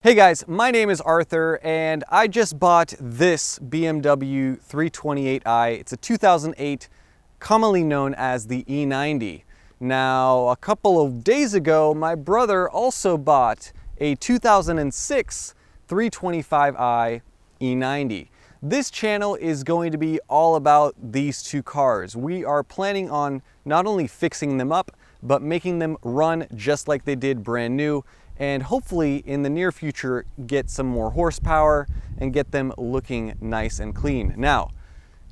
Hey guys, my name is Arthur and I just bought this BMW 328i. It's a 2008, commonly known as the E90. Now, a couple of days ago, my brother also bought a 2006 325i E90. This channel is going to be all about these two cars. We are planning on not only fixing them up, but making them run just like they did brand new, and hopefully in the near future get some more horsepower and get them looking nice and clean. Now,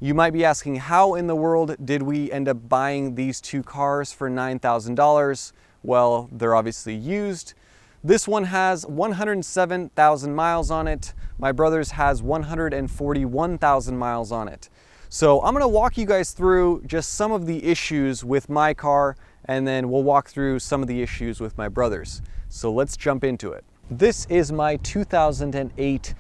you might be asking, how in the world did we end up buying these two cars for $9,000? Well, they're obviously used. This one has 107,000 miles on it. My brother's has 141,000 miles on it. So I'm gonna walk you guys through just some of the issues with my car, and then we'll walk through some of the issues with my brother's. So let's jump into it. This is my 2008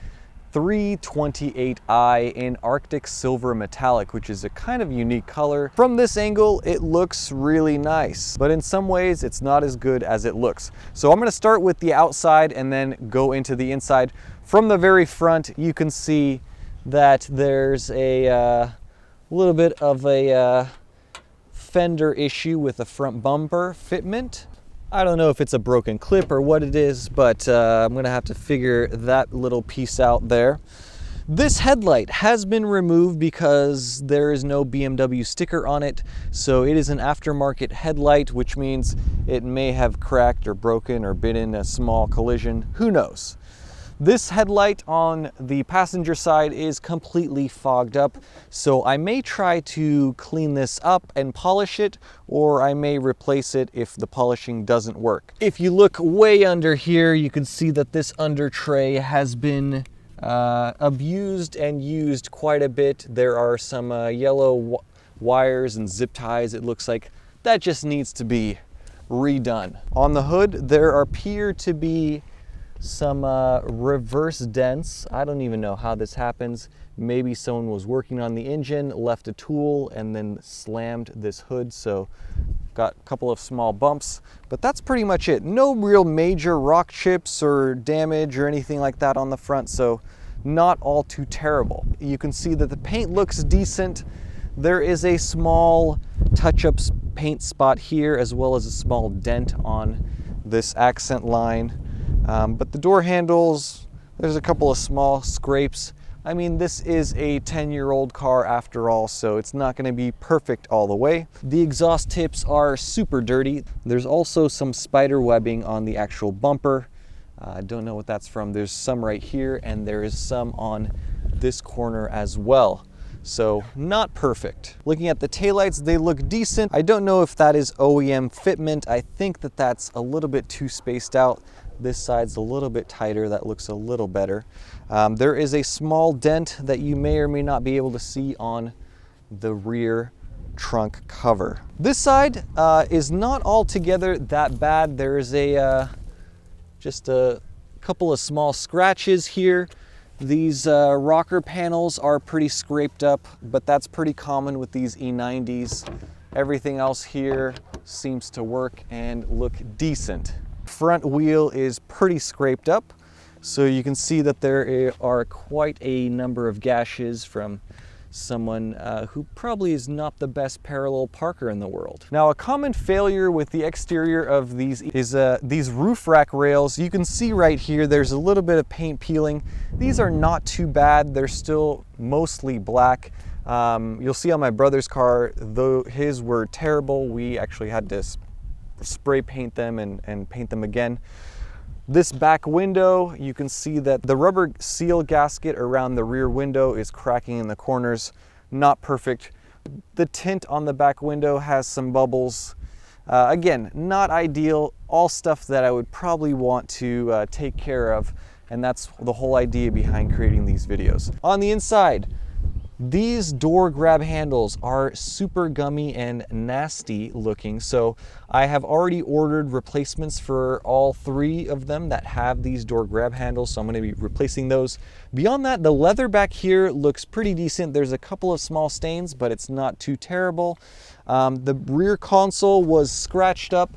328i in Arctic Silver Metallic, which is a kind of unique color. From this angle, it looks really nice, but in some ways it's not as good as it looks. So I'm gonna start with the outside and then go into the inside. From the very front, you can see that there's a little bit of a fender issue with the front bumper fitment. I don't know if it's a broken clip or what it is, but I'm gonna have to figure that little piece out there. This headlight has been removed because there is no BMW sticker on it, so it is an aftermarket headlight, which means it may have cracked or broken or been in a small collision, who knows. This headlight on the passenger side is completely fogged up, so I may try to clean this up and polish it, or I may replace it if the polishing doesn't work. If you look way under here, you can see that this under tray has been abused and used quite a bit. There are some yellow wires and zip ties. It looks like that just needs to be redone. On the hood, there appear to be some reverse dents. I don't even know how this happens. Maybe someone was working on the engine, left a tool, and then slammed this hood, so got a couple of small bumps, but that's pretty much it. No real major rock chips or damage or anything like that on the front, so not all too terrible. You can see that the paint looks decent. There is a small touch-up paint spot here, as well as a small dent on this accent line. But the door handles, there's a couple of small scrapes. I mean, this is a 10-year-old car after all, so it's not going to be perfect all the way. The exhaust tips are super dirty. There's also some spider webbing on the actual bumper. I don't know what that's from. There's some right here, and there is some on this corner as well. So not perfect. Looking at the taillights, they look decent. I don't know if that is OEM fitment. I think that that's a little bit too spaced out. This side's a little bit tighter. That looks a little better. There is a small dent that you may or may not be able to see on the rear trunk cover. This side is not altogether that bad. There is just a couple of small scratches here. These rocker panels are pretty scraped up, but that's pretty common with these E90s. Everything else here seems to work and look decent. Front wheel is pretty scraped up, so you can see that there are quite a number of gashes from someone who probably is not the best parallel parker in the world. Now, a common failure with the exterior of these is these roof rack rails. You can see right here there's a little bit of paint peeling. These are not too bad. They're still mostly black. You'll see on my brother's car, though his were terrible, we actually had to spray paint them and paint them again. This back window, you can see that the rubber seal gasket around the rear window is cracking in the corners. Not perfect. The tint on the back window has some bubbles. Again, not ideal. All stuff that I would probably want to take care of, and that's the whole idea behind creating these videos. On the inside, these door grab handles are super gummy and nasty looking, so I have already ordered replacements for all three of them that have these door grab handles, so I'm going to be replacing those. Beyond that, the leather back here looks pretty decent. There's a couple of small stains, but it's not too terrible. The rear console was scratched up.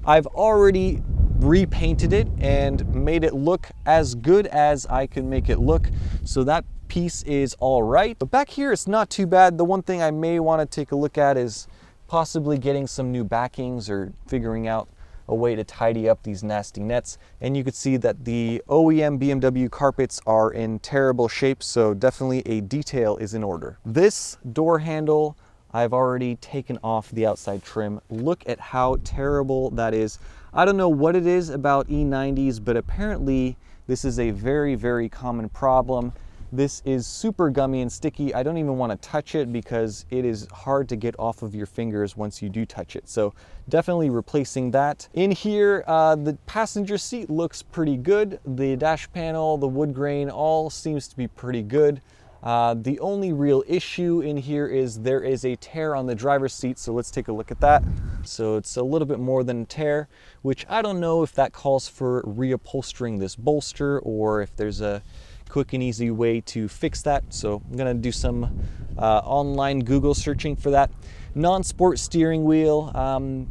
I've already repainted it and made it look as good as I could make it look. So that piece is all right. But back here, it's not too bad. The one thing I may want to take a look at is possibly getting some new backings or figuring out a way to tidy up these nasty nets. And you could see that the OEM BMW carpets are in terrible shape, so definitely a detail is in order. This door handle, I've already taken off the outside trim. Look at how terrible that is. I don't know what it is about E90s, but apparently this is a very, very common problem. This is super gummy and sticky. I don't even want to touch it because it is hard to get off of your fingers once you do touch it. So definitely replacing that. In here, the passenger seat looks pretty good. The dash panel, the wood grain, all seems to be pretty good. The only real issue in here is there is a tear on the driver's seat, so let's take a look at that. So it's a little bit more than a tear, which I don't know if that calls for reupholstering this bolster or if there's a quick and easy way to fix that. So I'm gonna do some online Google searching for that. Non-sport steering wheel,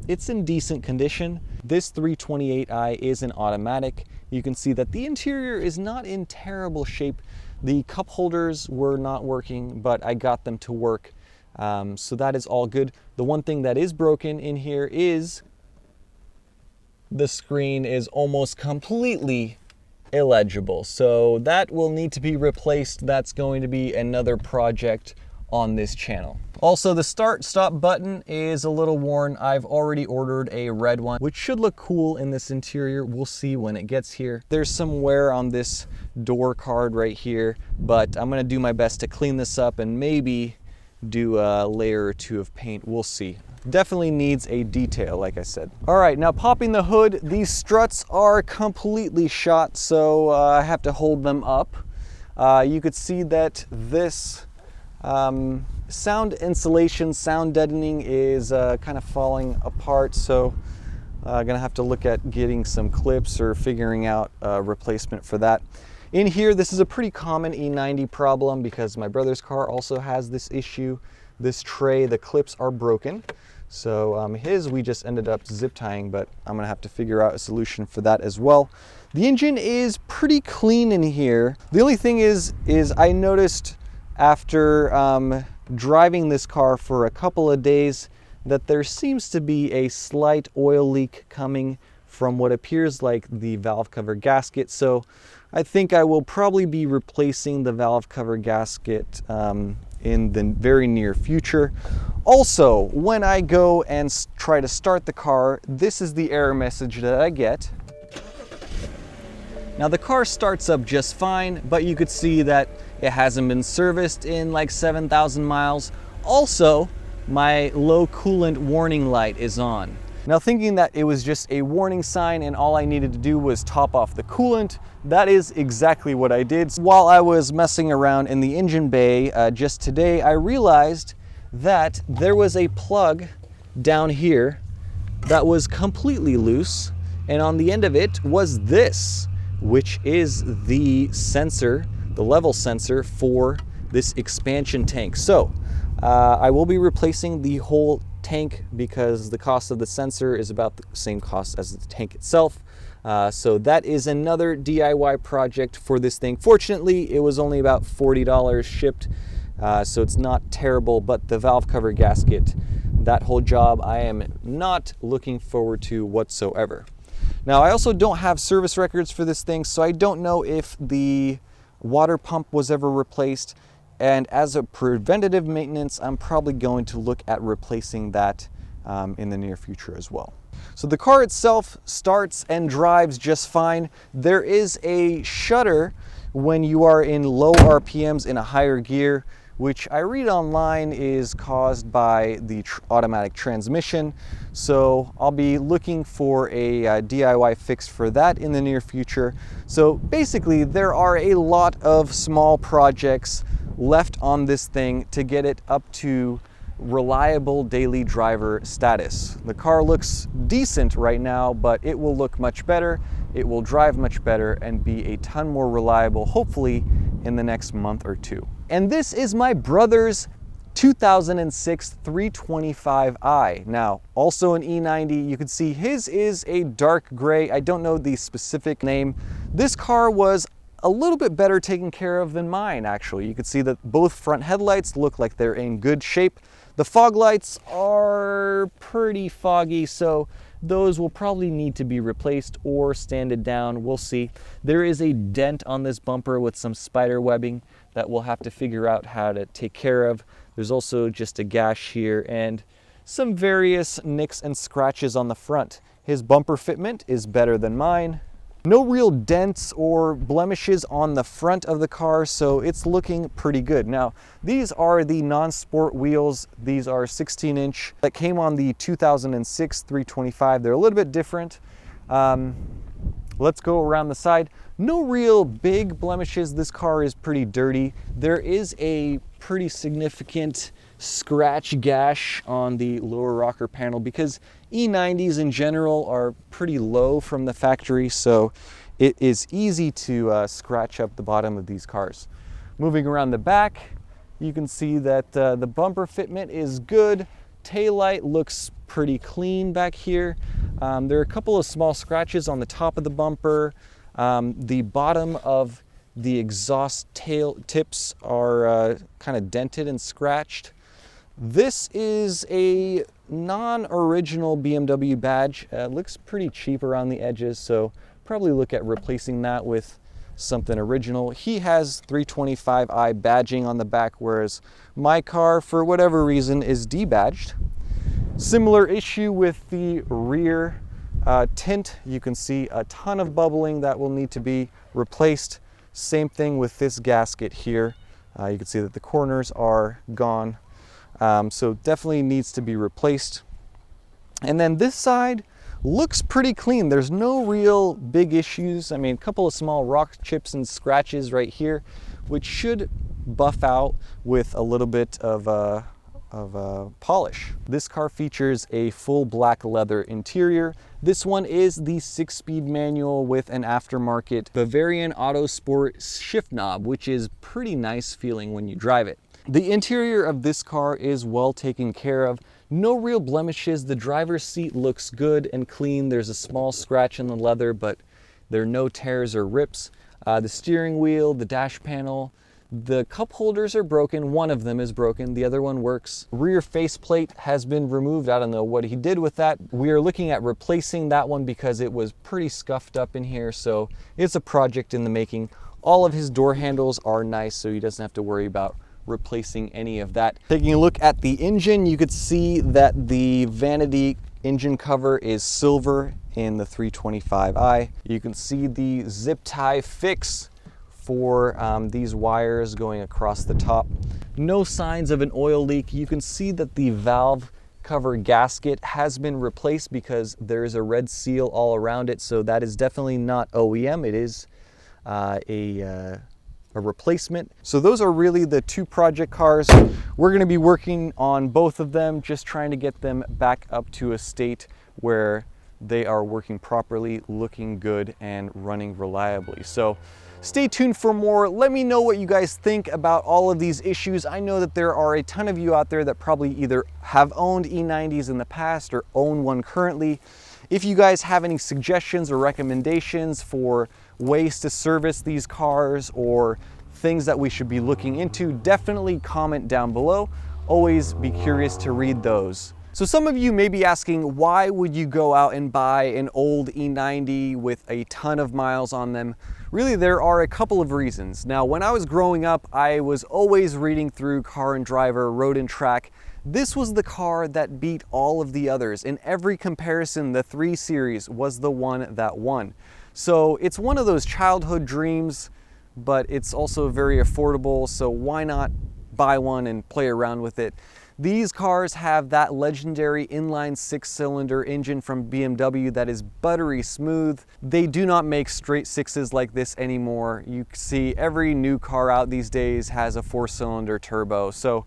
it's in decent condition. This 328i is an automatic. You can see that the interior is not in terrible shape. The cup holders were not working, but I got them to work. So that is all good. The one thing that is broken in here is the screen is almost completely illegible. So that will need to be replaced. That's going to be another project on this channel. Also, the start stop button is a little worn. I've already ordered a red one, which should look cool in this interior. We'll see when it gets here. There's some wear on this door card right here, but I'm gonna do my best to clean this up and maybe do a layer or two of paint. We'll see. Definitely needs a detail, like I said. All right, now popping the hood, these struts are completely shot, so I have to hold them up. You could see that this sound insulation, sound deadening is kind of falling apart, so gonna have to look at getting some clips or figuring out a replacement for that. In here, this is a pretty common E90 problem because my brother's car also has this issue. This tray, the clips are broken. So his, we just ended up zip tying, but I'm gonna have to figure out a solution for that as well. The engine is pretty clean in here. The only thing is I noticed after driving this car for a couple of days that there seems to be a slight oil leak coming from what appears like the valve cover gasket. So I think I will probably be replacing the valve cover gasket in the very near future. Also, when I go and try to start the car, this is the error message that I get. Now the car starts up just fine, but you could see that it hasn't been serviced in like 7,000 miles. Also, my low coolant warning light is on. Now thinking that it was just a warning sign and all I needed to do was top off the coolant, that is exactly what I did. While I was messing around in the engine bay just today, I realized that there was a plug down here that was completely loose, and on the end of it was this, which is the sensor, the level sensor for this expansion tank. So I will be replacing the whole tank because the cost of the sensor is about the same cost as the tank itself. So that is another DIY project for this thing. Fortunately, it was only about $40 shipped, so it's not terrible, but the valve cover gasket, that whole job, I am not looking forward to whatsoever. Now, I also don't have service records for this thing, so I don't know if the water pump was ever replaced. And as a preventative maintenance, I'm probably going to look at replacing that in the near future as well. So the car itself starts and drives just fine. There is a shudder when you are in low RPMs in a higher gear, which I read online is caused by the automatic transmission. So I'll be looking for a DIY fix for that in the near future. So basically, there are a lot of small projects left on this thing to get it up to reliable daily driver status. The car looks decent right now, but it will look much better. It will drive much better and be a ton more reliable, hopefully in the next month or two. And this is my brother's 2006 325i. Now, also an E90, you can see his is a dark gray. I don't know the specific name. This car was a little bit better taken care of than mine, actually. You can see that both front headlights look like they're in good shape. The fog lights are pretty foggy, so those will probably need to be replaced or sanded down. We'll see. There is a dent on this bumper with some spider webbing that we'll have to figure out how to take care of. There's also just a gash here and some various nicks and scratches on the front. His bumper fitment is better than mine. No real dents or blemishes on the front of the car, so it's looking pretty good. Now, these are the non-sport wheels. These are 16-inch that came on the 2006 325. They're a little bit different. Let's go around the side. No real big blemishes. This car is pretty dirty. There is a pretty significant scratch gash on the lower rocker panel because E90s in general are pretty low from the factory, so it is easy to scratch up the bottom of these cars. Moving around the back, you can see that the bumper fitment is good. Taillight looks pretty clean back here. There are a couple of small scratches on the top of the bumper. The bottom of the exhaust tail tips are kind of dented and scratched. This is a non-original BMW badge. Looks pretty cheap around the edges, so probably look at replacing that with something original. He has 325i badging on the back, whereas my car, for whatever reason, is debadged. Similar issue with the rear tint. You can see a ton of bubbling that will need to be replaced. Same thing with this gasket here. You can see that the corners are gone. So definitely needs to be replaced. And then this side looks pretty clean. There's no real big issues. I mean, a couple of small rock chips and scratches right here, which should buff out with a little bit of polish. This car features a full black leather interior. This one is the 6-speed manual with an aftermarket Bavarian Autosport shift knob, which is pretty nice feeling when you drive it. The interior of this car is well taken care of. No real blemishes. The driver's seat looks good and clean. There's a small scratch in the leather, but there are no tears or rips. The steering wheel, the dash panel, the cup holders are broken. One of them is broken. The other one works. Rear faceplate has been removed. I don't know what he did with that. We are looking at replacing that one because it was pretty scuffed up in here, so it's a project in the making. All of his door handles are nice, so he doesn't have to worry about replacing any of that. Taking a look at the engine, you could see that the vanity engine cover is silver in the 325i. You can see the zip tie fix for these wires going across the top. No signs of an oil leak. You can see that the valve cover gasket has been replaced because there is a red seal all around it, so that is definitely not OEM. It is a replacement. So those are really the two project cars. We're going to be working on both of them, just trying to get them back up to a state where they are working properly, looking good, and running reliably. So stay tuned for more. Let me know what you guys think about all of these issues. I know that there are a ton of you out there that probably either have owned E90s in the past or own one currently. If you guys have any suggestions or recommendations for ways to service these cars or things that we should be looking into, definitely comment down below. Always be curious to read those. So some of you may be asking, why would you go out and buy an old E90 with a ton of miles on them? Really, there are a couple of reasons. Now, when I was growing up, I was always reading through Car and Driver, Road and Track. This was the car that beat all of the others. In every comparison, the 3 Series was the one that won. So it's one of those childhood dreams, but it's also very affordable, so why not buy one and play around with it? These cars have that legendary inline 6-cylinder engine from BMW that is buttery smooth. They do not make straight 6s like this anymore. You see every new car out these days has a 4-cylinder turbo. So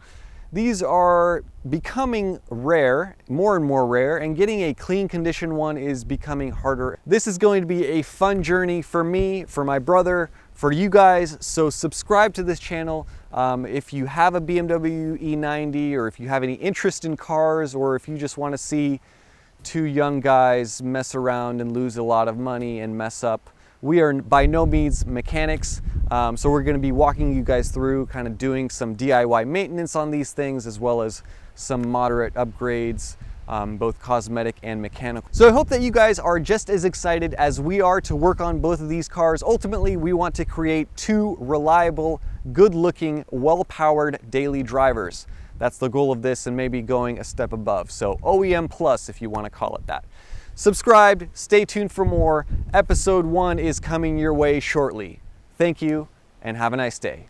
these are becoming rare, more and more rare, and getting a clean condition one is becoming harder. This is going to be a fun journey for me, for my brother, for you guys. So subscribe to this channel. If you have a BMW E90, or if you have any interest in cars, or if you just want to see two young guys mess around and lose a lot of money and mess up, we are by no means mechanics. So we're going to be walking you guys through kind of doing some DIY maintenance on these things, as well as some moderate upgrades, both cosmetic and mechanical. So I hope that you guys are just as excited as we are to work on both of these cars. Ultimately, we want to create two reliable, good-looking, well-powered daily drivers. That's the goal of this, and maybe going a step above. So OEM plus, if you want to call it that. Subscribe, stay tuned for more. Episode 1 is coming your way shortly. Thank you, and have a nice day.